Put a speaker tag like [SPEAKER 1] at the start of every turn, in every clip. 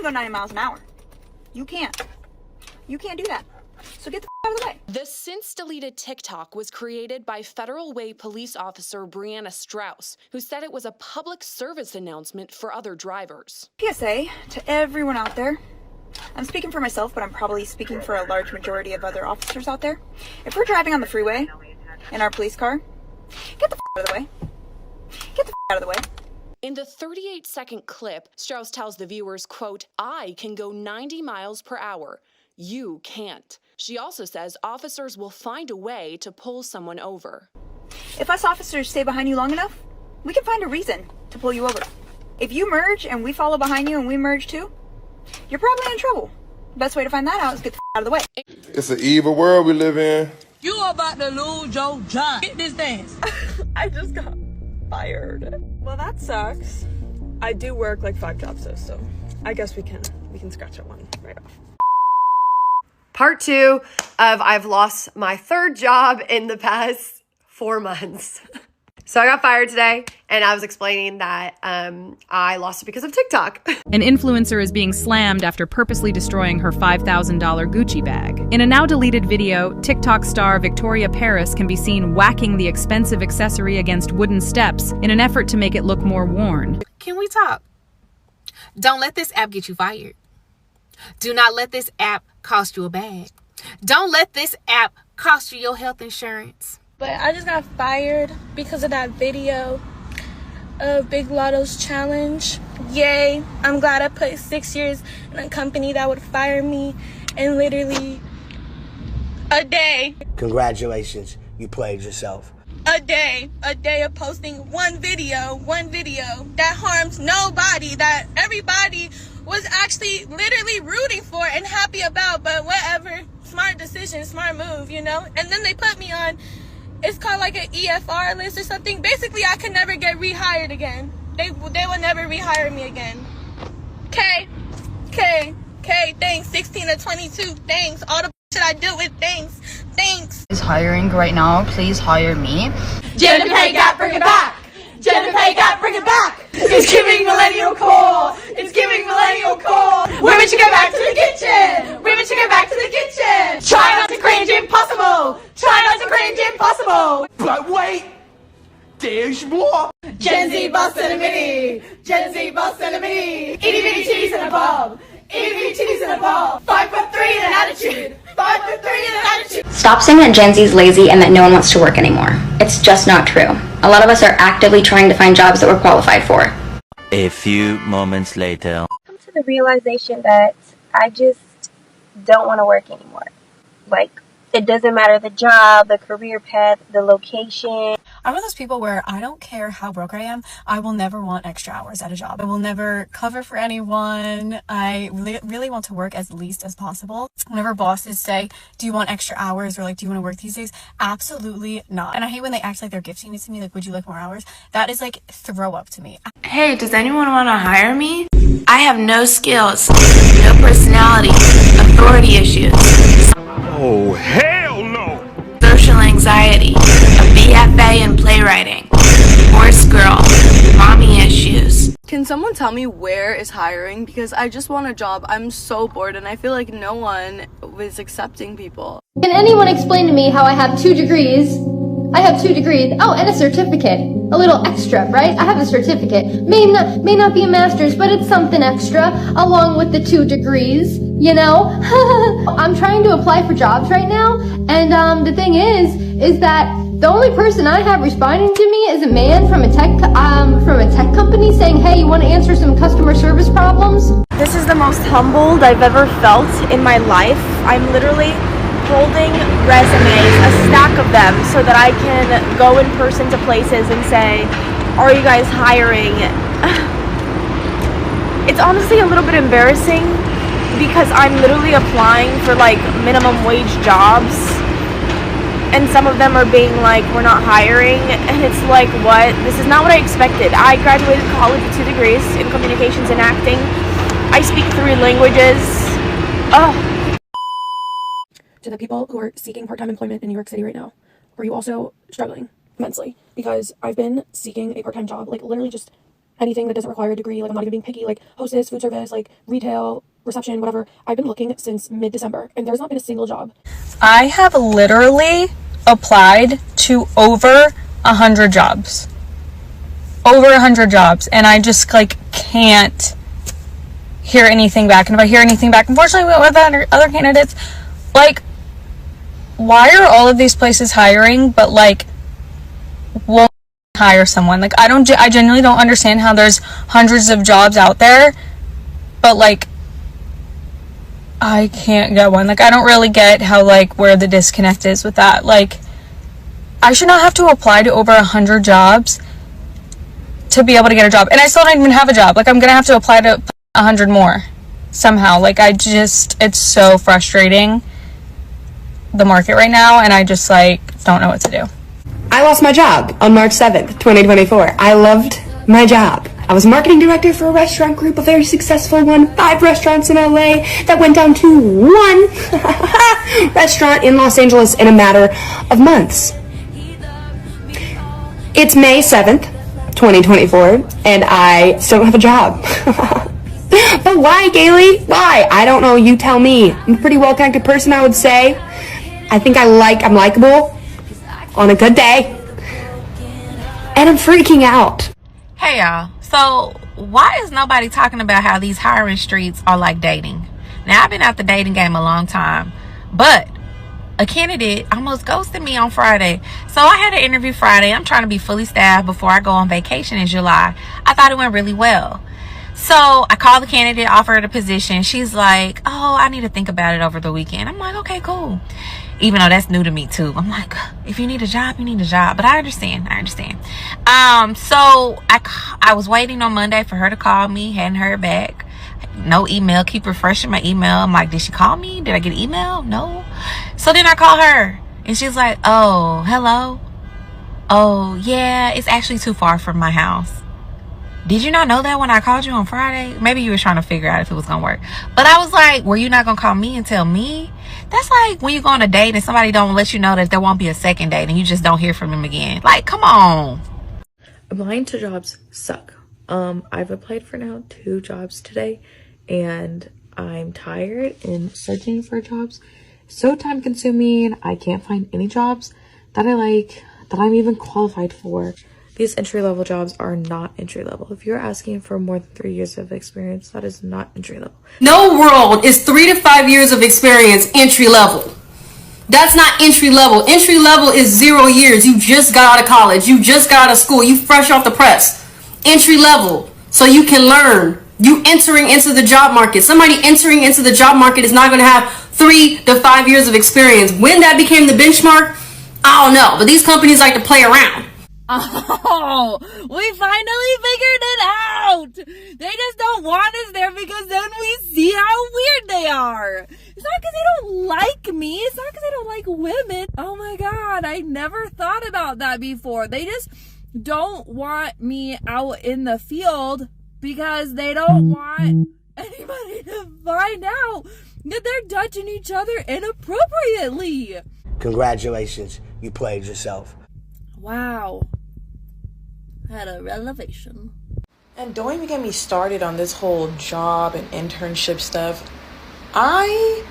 [SPEAKER 1] can go 90 miles an hour. You can't. You can't do that. So get the out of the way.
[SPEAKER 2] The since-deleted TikTok was created by Federal Way police officer Brianna Strauss, who said it was a public service announcement for other drivers.
[SPEAKER 1] PSA to everyone out there. I'm speaking for myself, but I'm probably speaking for a large majority of other officers out there. If we're driving on the freeway in our police car, get the out of the way. Get the out of the way.
[SPEAKER 2] In the 38-second clip, Strauss tells the viewers, quote, "I can go 90 miles per hour. You can't." She also says officers will find a way to pull someone over.
[SPEAKER 1] If us officers stay behind you long enough, we can find a reason to pull you over. If you merge and we follow behind you and we merge too, you're probably in trouble. The best way to find that out is get the out of the way.
[SPEAKER 3] It's an evil world we live in.
[SPEAKER 4] You about to lose your job. Get this dance.
[SPEAKER 5] I just got fired. Well, that sucks. I do work like 5 jobs though, so I guess we can scratch that one right off.
[SPEAKER 6] Part 2 of I've lost my 3rd job in the past 4 months. So I got fired today, and I was explaining that I lost it because of TikTok.
[SPEAKER 7] An influencer is being slammed after purposely destroying her $5,000 Gucci bag. In a now-deleted video, TikTok star Victoria Paris can be seen whacking the expensive accessory against wooden steps in an effort to make it look more worn.
[SPEAKER 8] Can we talk? Don't let this app get you fired. Do not let this app cost you a bag. Don't let this app cost you your health insurance.
[SPEAKER 9] But I just got fired because of that video of Big Lotto's challenge. Yay. I'm glad I put 6 years in a company that would fire me in literally a day.
[SPEAKER 10] Congratulations. You played yourself.
[SPEAKER 9] A day of posting one video that harms nobody, that everybody was actually literally rooting for and happy about, but whatever. Smart decision, smart move, you know? And then they put me on, it's called like an EFR list or something. Basically, I could never get rehired again. They will never rehire me again. K, thanks. 16 to 22, thanks. All the shit I deal with, thanks.
[SPEAKER 11] Is hiring right now, please hire me.
[SPEAKER 12] Gender pay gap, bring it back. Gender pay gap, bring it back. It's giving millennial core. It's giving millennial core. Women should go back to the kitchen. Women should go back to the kitchen. Try not to cringe, impossible. Try not to cringe, impossible.
[SPEAKER 13] But wait, there's more.
[SPEAKER 12] Gen Z bus and a mini. Gen Z bus and a mini. Itty bitty titties and a bob. Itty bitty titties and a bob. 5'3" and an attitude. 5'3" and an attitude.
[SPEAKER 14] Stop saying that Gen Z is lazy and that no one wants to work anymore. It's just not true. A lot of us are actively trying to find jobs that we're qualified for.
[SPEAKER 15] A few moments later.
[SPEAKER 16] Come to the realization that I just don't want to work anymore. Like, it doesn't matter the job, the career path, the location.
[SPEAKER 17] I'm one of those people where I don't care how broke I am. I will never want extra hours at a job. I will never cover for anyone. I really want to work as least as possible. Whenever bosses say, do you want extra hours, or like, do you want to work these days? Absolutely not. And I hate when they act like they're gifting it to me, like, would you like more hours? That is like throw up to me.
[SPEAKER 18] Hey, does anyone want to hire me? I have no skills, no personality, authority issues.
[SPEAKER 13] Oh, hell no!
[SPEAKER 18] Social anxiety, a BFA in playwriting, horse girl, mommy issues.
[SPEAKER 19] Can someone tell me where is hiring? Because I just want a job. I'm so bored and I feel like no one is accepting people.
[SPEAKER 20] Can anyone explain to me how I have 2 degrees? I have 2 degrees. Oh, and a certificate. A little extra, right? I have a certificate. May not be a master's, but it's something extra along with the 2 degrees, you know? I'm trying to apply for jobs right now, and the thing is that the only person I have responding to me is a man from a tech company saying, "Hey, you want to answer some customer service problems?"
[SPEAKER 6] This is the most humbled I've ever felt in my life. I'm literally holding resumes, a stack of them, so that I can go in person to places and say, are you guys hiring? It's honestly a little bit embarrassing because I'm literally applying for like minimum wage jobs, and some of them are being like, we're not hiring, and it's like, what? This is not what I expected. I graduated college with 2 degrees in communications and acting. I speak 3 languages. Oh.
[SPEAKER 5] To the people who are seeking part-time employment in New York City right now, are you also struggling immensely? Because I've been seeking a part-time job, like literally just
[SPEAKER 17] anything that doesn't require a degree. Like, I'm not even being picky, like hostess, food service, like retail, reception, whatever. I've been looking since mid-December, and there's not been a single job.
[SPEAKER 5] I have literally applied to over 100 jobs. Over 100 jobs, and I just like can't hear anything back. And if I hear anything back, unfortunately with other candidates, like, why are all of these places hiring but like won't hire someone? Like, I genuinely don't understand how there's hundreds of jobs out there but like I can't get one. Like, I don't really get how, like, where the disconnect is with that. Like, I should not have to apply to over 100 jobs to be able to get a job, and I still don't even have a job. Like, I'm gonna have to apply to 100 more somehow. Like, it's so frustrating, the market right now, and I just like don't know what to do.
[SPEAKER 21] I lost my job on March 7th, 2024. I loved my job. I was marketing director for a restaurant group, a very successful one, 5 restaurants in LA that went down to 1 restaurant in Los Angeles in a matter of months. It's May 7th, 2024, and I still don't have a job. But why, Gailey? Why? I don't know. You tell me. I'm a pretty well-connected person, I would say. I think I'm likable on a good day. And I'm freaking out.
[SPEAKER 8] Hey y'all, so why is nobody talking about how these hiring streets are like dating? Now, I've been out the dating game a long time, but a candidate almost ghosted me on Friday. So I had an interview Friday. I'm trying to be fully staffed before I go on vacation in July. I thought it went really well. So I called the candidate, offered her the position. She's like, oh, I need to think about it over the weekend. I'm like, okay, cool. Even though that's new to me too. I'm like, if you need a job, you need a job. But I understand. So I was waiting on Monday for her to call me. Hadn't heard back. No email. Keep refreshing my email. I'm like, did she call me? Did I get an email? No. So then I call her. And she's like, oh, hello? Oh, yeah, it's actually too far from my house. Did you not know that when I called you on Friday? Maybe you were trying to figure out if it was going to work. But I was like, were you not going to call me and tell me? That's like when you go on a date and somebody don't let you know that there won't be a second date and you just don't hear from them again. Like, come on.
[SPEAKER 22] Applying to jobs suck. I've applied for now 2 jobs today, and I'm tired and searching for jobs. So time consuming. I can't find any jobs that I like, that I'm even qualified for. These entry-level jobs are not entry-level. If you're asking for more than 3 years of experience, that is not entry-level.
[SPEAKER 4] No world is 3 to 5 years of experience entry-level. That's not entry-level. Entry-level is 0 years. You just got out of college. You just got out of school. You fresh off the press. Entry-level, so you can learn. You entering into the job market. Somebody entering into the job market is not going to have 3 to 5 years of experience. When that became the benchmark, I don't know. But these companies like to play around. Oh, we finally figured it out. They just don't want us there because then we see how weird they are. It's not because they don't like me. It's not because they don't like women. Oh my God, I never thought about that before. They just don't want me out in the field because they don't want anybody to find out that they're touching each other inappropriately.
[SPEAKER 10] Congratulations, you played yourself.
[SPEAKER 4] Wow. Had a revelation.
[SPEAKER 5] And don't even get me started on this whole job and internship stuff. I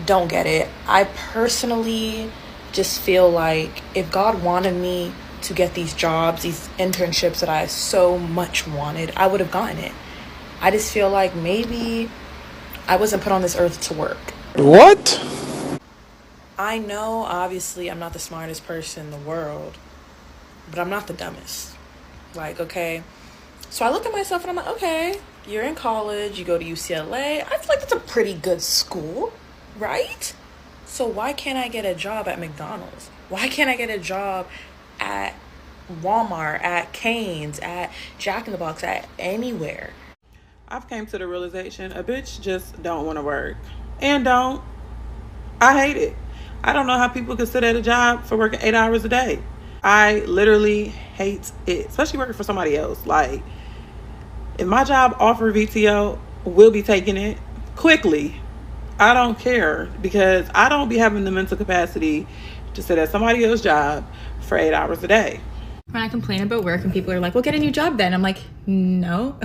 [SPEAKER 5] don't get it. I personally just feel like if God wanted me to get these jobs, these internships that I so much wanted, I would have gotten it. I just feel like maybe I wasn't put on this earth to work.
[SPEAKER 3] What?
[SPEAKER 5] I know, obviously, I'm not the smartest person in the world, but I'm not the dumbest. Like, okay, so I look at myself and I'm like, okay, you're in college, you go to UCLA. I feel like that's a pretty good school, right? So why can't I get a job at McDonald's? Why can't I get a job at Walmart, at Cane's, at Jack in the Box, at anywhere?
[SPEAKER 23] I've came to the realization a bitch just don't want to work. And don't. I hate it. I don't know how people can sit at a job for working 8 hours a day. I literally hate it, especially working for somebody else. Like, if my job offer VTO, we'll be taking it quickly. I don't care because I don't be having the mental capacity to sit at somebody else's job for 8 hours a day.
[SPEAKER 1] When I complain about work and people are like, well, get a new job then. I'm like, no,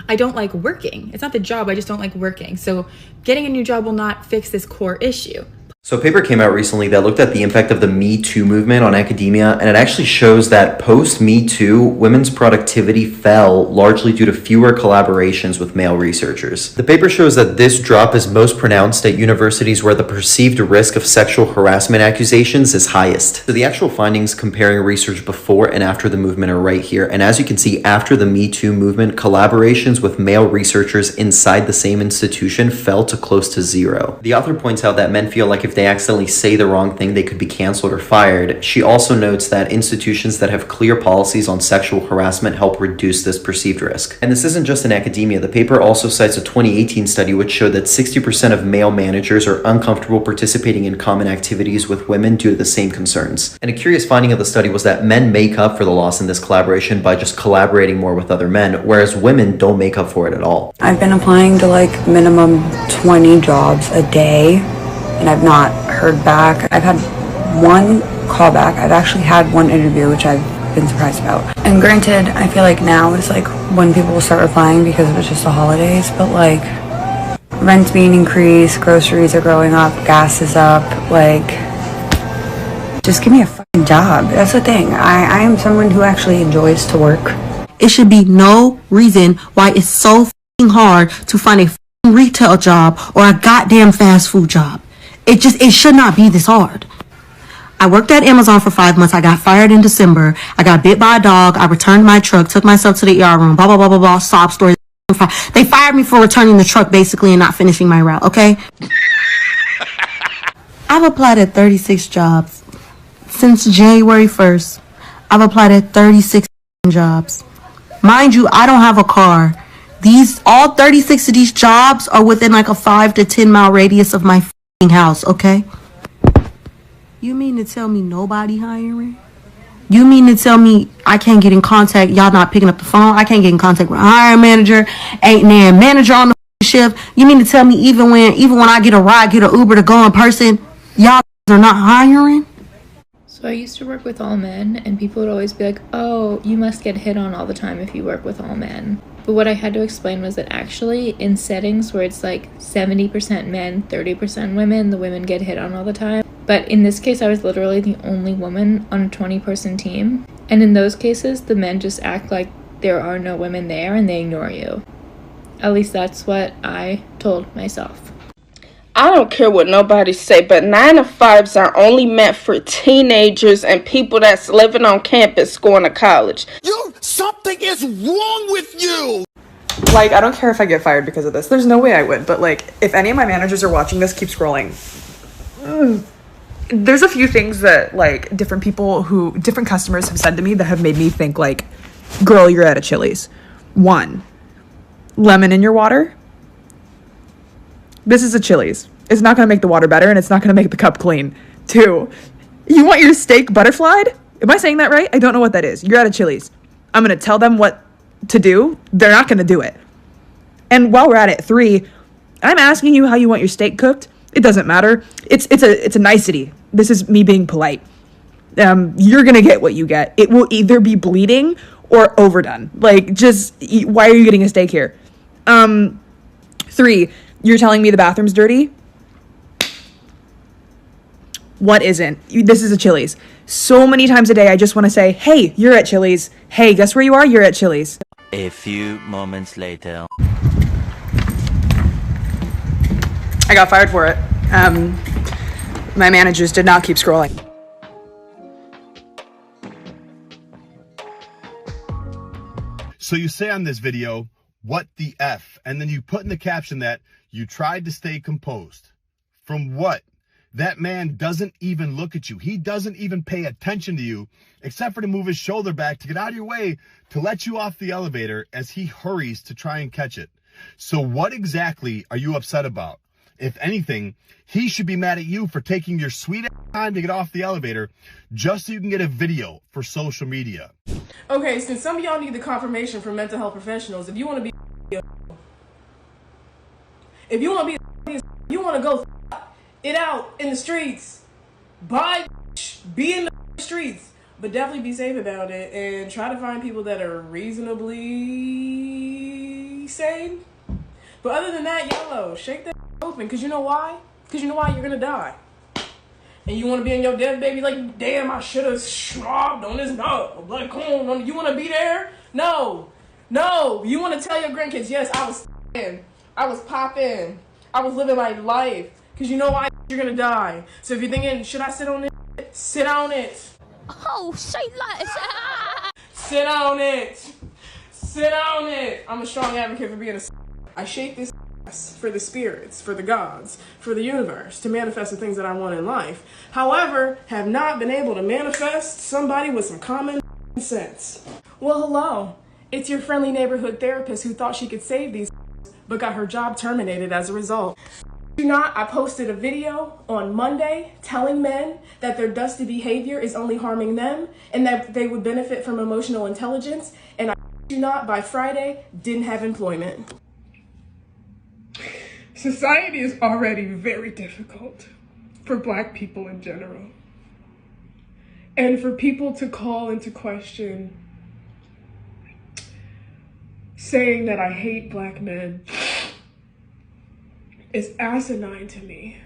[SPEAKER 1] I don't like working. It's not the job, I just don't like working. So getting a new job will not fix this core issue.
[SPEAKER 2] So a paper came out recently that looked at the impact of the MeToo movement on academia, and it actually shows that post-MeToo, women's productivity fell largely due to fewer collaborations with male researchers. The paper shows that this drop is most pronounced at universities where the perceived risk of sexual harassment accusations is highest. So the actual findings comparing research before and after the movement are right here, and as you can see, after the MeToo movement, collaborations with male researchers inside the same institution fell to close to zero. The author points out that men feel like if they accidentally say the wrong thing, they could be canceled or fired. She also notes that institutions that have clear policies on sexual harassment help reduce this perceived risk. And this isn't just in academia. The paper also cites a 2018 study which showed that 60% of male managers are uncomfortable participating in common activities with women due to the same concerns. And a curious finding of the study was that men make up for the loss in this collaboration by just collaborating more with other men, whereas women don't make up for it at all.
[SPEAKER 21] I've been applying to like minimum 20 jobs a day, and I've not heard back. I've had one callback. I've actually had one interview, which I've been surprised about. And granted, I feel like now is like when people will start replying because it was just the holidays, but like rent's being increased, groceries are growing up, gas is up, like just give me a fucking job. That's the thing. I am someone who actually enjoys to work.
[SPEAKER 7] It should be no reason why it's so fucking hard to find a fucking retail job or a goddamn fast food job. It should not be this hard. I worked at Amazon for 5 months. I got fired in December. I got bit by a dog. I returned my truck, took myself to the ER room, blah, blah, blah, blah, blah, sob story. They fired me for returning the truck basically and not finishing my route, okay? I've applied at 36 jobs. Since January 1st, I've applied at 36 jobs. Mind you, I don't have a car. All 36 of these jobs are within like a 5 to 10 mile radius of my house, okay? You mean to tell me nobody hiring? You mean to tell me I can't get in contact, y'all not picking up the phone? I can't get in contact with a hiring manager, ain't no manager on the shift. You mean to tell me even when I get a ride, get an Uber to go in person, y'all are not hiring?
[SPEAKER 1] So I used to work with all men, and people would always be like, oh, you must get hit on all the time if you work with all men. But what I had to explain was that actually in settings where it's like 70% men, 30% women, the women get hit on all the time. But in this case, I was literally the only woman on a 20-person team. And in those cases, the men just act like there are no women there and they ignore you. At least that's what I told myself.
[SPEAKER 24] I don't care what nobody say, but 9 to 5s are only meant for teenagers and people that's living on campus going to college.
[SPEAKER 13] Something is wrong with you!
[SPEAKER 25] Like, I don't care if I get fired because of this. There's no way I would, but like, if any of my managers are watching this, keep scrolling. There's a few things that like different customers have said to me that have made me think like, girl, you're at a Chili's. 1, lemon in your water. This is a Chili's. It's not going to make the water better and it's not going to make the cup clean. 2, you want your steak butterflied? Am I saying that right? I don't know what that is. You're at a Chili's. I'm going to tell them what to do. They're not going to do it. And while we're at it, 3, I'm asking you how you want your steak cooked. It doesn't matter. It's a nicety. This is me being polite. You're going to get what you get. It will either be bleeding or overdone. Like, just, why are you getting a steak here? 3, you're telling me the bathroom's dirty? What isn't? This is a Chili's. So many times a day, I just want to say, hey, you're at Chili's. Hey, guess where you are? You're at Chili's.
[SPEAKER 15] A few moments later.
[SPEAKER 25] I got fired for it. My managers did not keep scrolling.
[SPEAKER 26] So you say on this video, what the F? And then you put in the caption that you tried to stay composed. From what? That man doesn't even look at you. He doesn't even pay attention to you, except for to move his shoulder back to get out of your way to let you off the elevator as he hurries to try and catch it. So what exactly are you upset about? If anything, he should be mad at you for taking your sweet time to get off the elevator just so you can get a video for social media.
[SPEAKER 27] Okay, since some of y'all need the confirmation from mental health professionals, if you want to be you want to go it out in the streets, be in the streets, But definitely be safe about it and try to find people that are reasonably sane. But other than that, YOLO, shake that open. Because you know why? Because you know why? You're going to die. And you want to be in your deathbed, be like, damn, I should have slobbed on this nut. Like, come on, you want to be there? No. No. You want to tell your grandkids, yes, I was in. I was popping. I was living my life. Because you know why? You're going to die. So if you're thinking, should I sit on it? Sit on it.
[SPEAKER 9] Oh, say less.
[SPEAKER 27] Sit on it. Sit on it. I'm a strong advocate for being a I shake this for the spirits, for the gods, for the universe, to manifest the things that I want in life. However, have not been able to manifest somebody with some common sense. Well, hello. It's your friendly neighborhood therapist who thought she could save these but got her job terminated as a result. Do not, I posted a video on Monday telling men that their dusty behavior is only harming them and that they would benefit from emotional intelligence, and I do not, by Friday, didn't have employment. Society is already very difficult for Black people in general. And for people to call into question saying that I hate Black men is asinine to me.